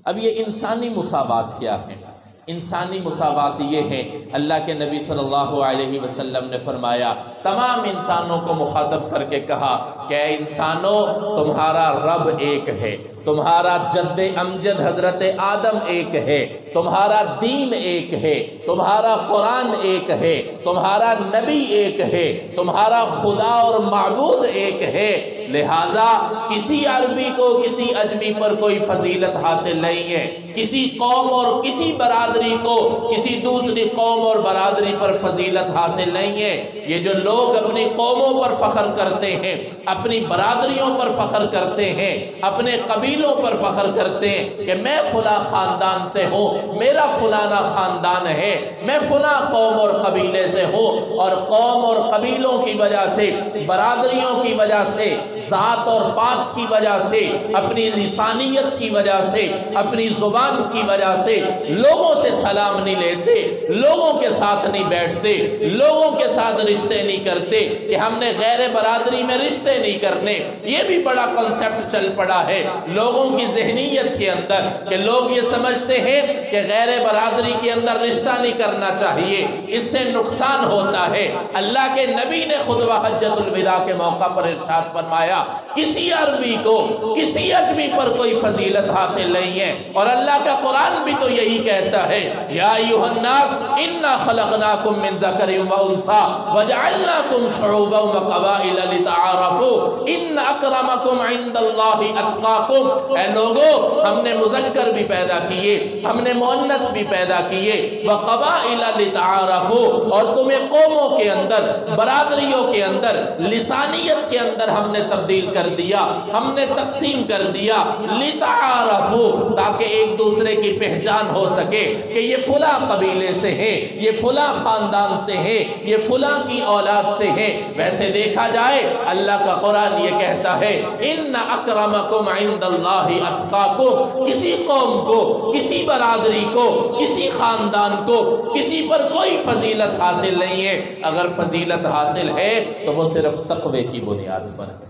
اب یہ انسانی مساوات کیا ہے؟ انسانی مساوات یہ ہے، اللہ کے نبی صلی اللہ علیہ وسلم نے فرمایا، تمام انسانوں کو مخاطب کر کے کہا کہ اے انسانوں، تمہارا رب ایک ہے، تمہارا جد امجد حضرت آدم ایک ہے، تمہارا دین ایک ہے، تمہارا قرآن ایک ہے، تمہارا نبی ایک ہے، تمہارا خدا اور معبود ایک ہے۔ لہٰذا کسی عربی کو کسی اجمی پر کوئی فضیلت حاصل نہیں ہے، کسی قوم اور کسی برادری کو کسی دوسری قوم اور برادری پر فضیلت حاصل نہیں ہے۔ یہ جو لوگ اپنی قوموں پر فخر کرتے ہیں، اپنی برادریوں پر فخر کرتے ہیں، اپنے قبیلوں پر فخر کرتے ہیں کہ میں فلاں خاندان سے ہوں، میرا فلانا خاندان ہے، میں فلاں قوم اور قبیلے سے ہوں، اور قوم اور قبیلوں کی وجہ سے، برادریوں کی وجہ سے، ذات اور پات کی وجہ سے، اپنی لسانیت کی وجہ سے، اپنی زبان کی وجہ سے لوگوں سے سلام نہیں لیتے، لوگوں کے ساتھ نہیں بیٹھتے، لوگوں کے ساتھ رشتے نہیں کرتے کہ ہم نے غیر برادری میں رشتے نہیں کرنے۔ یہ بھی بڑا کنسپٹ چل پڑا ہے لوگوں کی ذہنیت کے اندر کہ لوگ یہ سمجھتے ہیں کہ غیر برادری کے اندر رشتہ نہیں کرنا چاہیے، اس سے نقصان ہوتا ہے۔ اللہ کے نبی نے خطبہ حجۃ الوداع کے موقع پر ارشاد فرمایا، کسی عربی کو کسی اجمی پر کوئی فضیلت حاصل نہیں ہے، اور اللہ کا قرآن بھی تو یہی کہتا ہے، یا ایھا الناس انا خلقناکم من ذکر و انثی وجعلناکم شعوبا وقبائل لتعارفوا ان اکرمکم عند اللہ اتقاکم۔ اے لوگو، ہم نے مذکر بھی پیدا کیے، ہم نے مؤنث بھی پیدا کیے، وقبائل لتعارفوا، اور تمہیں قوموں کے اندر، برادریوں کے اندر، لسانیت کے اندر ہم نے تبدیل کر دیا، ہم نے تقسیم کر دیا، لتعارفوا، تاکہ ایک دوسرے کی پہچان ہو سکے کہ یہ فلاں قبیلے سے ہے، یہ فلاں خاندان سے ہے، یہ فلاں کی اولاد سے ہے۔ ویسے دیکھا جائے اللہ کا قرآن یہ کہتا ہے، ان اکرمکم عند اللہ اتقاکم، کسی قوم کو، کسی برادری کو، کسی خاندان کو، کسی پر کوئی فضیلت حاصل نہیں ہے۔ اگر فضیلت حاصل ہے تو وہ صرف تقوی کی بنیاد پر ہے۔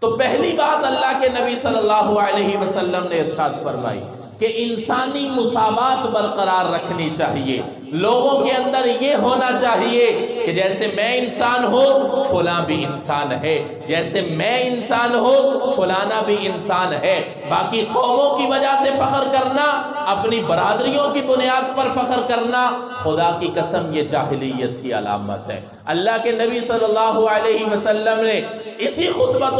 تو پہلی بات اللہ کے نبی صلی اللہ علیہ وسلم نے ارشاد فرمائی کہ انسانی مساوات برقرار رکھنی چاہیے۔ لوگوں کے اندر یہ ہونا چاہیے کہ جیسے میں انسان ہوں فلاں بھی انسان ہے، جیسے میں انسان ہوں فلانا بھی انسان ہے۔ باقی قوموں کی وجہ سے فخر کرنا، اپنی برادریوں کی بنیاد پر فخر کرنا، خدا کی قسم یہ جاہلیت کی علامت ہے۔ اللہ کے نبی صلی اللہ علیہ وسلم نے اسی خطبہ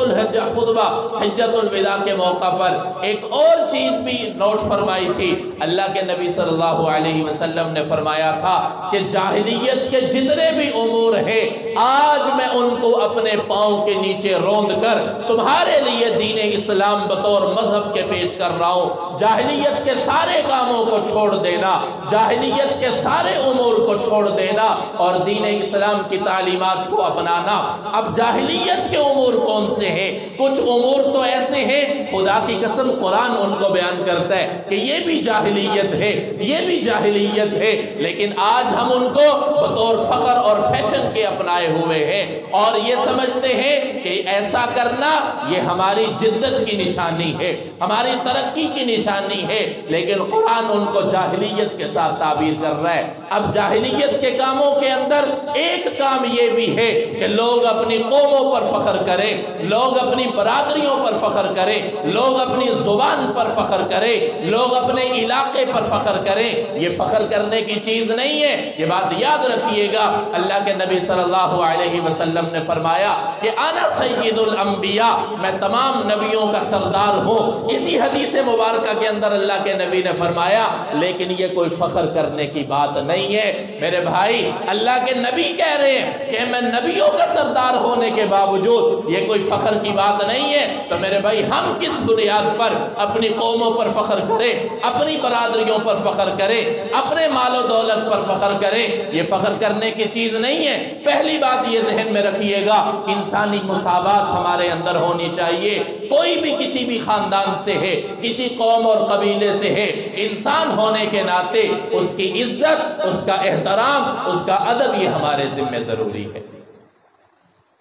حجۃ الوداع کے موقع پر ایک اور چیز بھی نوٹ فرمائی تھی۔ اللہ کے نبی صلی اللہ علیہ وسلم نے فرمایا تھا کہ جاہلیت کے جتنے بھی امور ہیں آج میں ان کو اپنے پاؤں کے نیچے روند کر تمہارے لیے دین اسلام بطور مذہب کے پیش کر رہا ہوں۔ جاہلیت کے سارے کاموں کو چھوڑ دینا، جاہلیت کے سارے امور کو چھوڑ دینا اور دین اسلام کی تعلیمات کو اپنانا۔ اب جاہلیت کے امور کون سے ہیں؟ کچھ امور تو ایسے ہیں خدا کی قسم قرآن ان کو بیان کرتا ہے کہ یہ بھی جاہلیت ہے، یہ بھی جاہلیت ہے، لیکن آج ہم ان کو بطور فخر اور فیشن کے اپنائے ہوئے ہیں اور یہ سمجھتے ہیں کہ ایسا کرنا یہ ہماری جدت کی نشانی ہے، ہماری ترقی کی نشانی ہے، لیکن قرآن ان کو جاہلیت کے ساتھ تعبیر کر رہا ہے۔ اب جاہلیت کے کاموں کے اندر ایک کام یہ بھی ہے کہ لوگ اپنی قوموں پر فخر کریں، لوگ اپنی برادریوں پر فخر کریں، لوگ اپنی زبان پر فخر کریں، لوگ اپنے علاقے پر فخر کریں۔ یہ فخر کرنے کی چیز نہیں ہے، یہ بات یاد رکھیے گا۔ اللہ کے نبی صلی اللہ علیہ وسلم نے فرمایا کہ انا سید الانبیاء، میں تمام نبیوں کا سردار ہوں۔ اسی حدیث مبارکہ کے اندر اللہ کے نبی نے فرمایا لیکن یہ کوئی فخر کرنے کی بات نہیں ہے۔ میرے بھائی، اللہ کے نبی کہہ رہے ہیں کہ میں نبیوں کا سردار ہونے کے باوجود یہ کوئی فخر کی بات نہیں ہے، تو میرے بھائی ہم کس بنیاد پر اپنی قوموں پر فخر کریں، اپنی برادریوں پر فخر کریں، اپنے مال و دولت پر فخر کریں؟ یہ فخر کرنے کی چیز نہیں ہے۔ پہلی بات یہ ذہن میں رکھیے گا، انسانی مساوات ہمارے اندر ہونی چاہیے۔ کوئی بھی کسی بھی خاندان سے ہے، کسی قوم اور قبیلے سے ہے، انسان ہونے کے ناطے اس کی عزت، اس کا احترام، اس کا ادب یہ ہمارے ذمہ ضروری ہے۔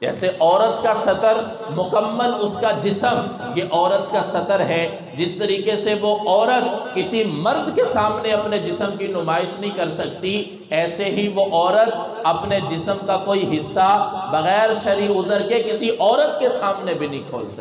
جیسے عورت کا سطر مکمل اس کا جسم یہ عورت کا سطر ہے، جس طریقے سے وہ عورت کسی مرد کے سامنے اپنے جسم کی نمائش نہیں کر سکتی، ایسے ہی وہ عورت اپنے جسم کا کوئی حصہ بغیر شرعی عذر کے کسی عورت کے سامنے بھی نہیں کھول سکتی۔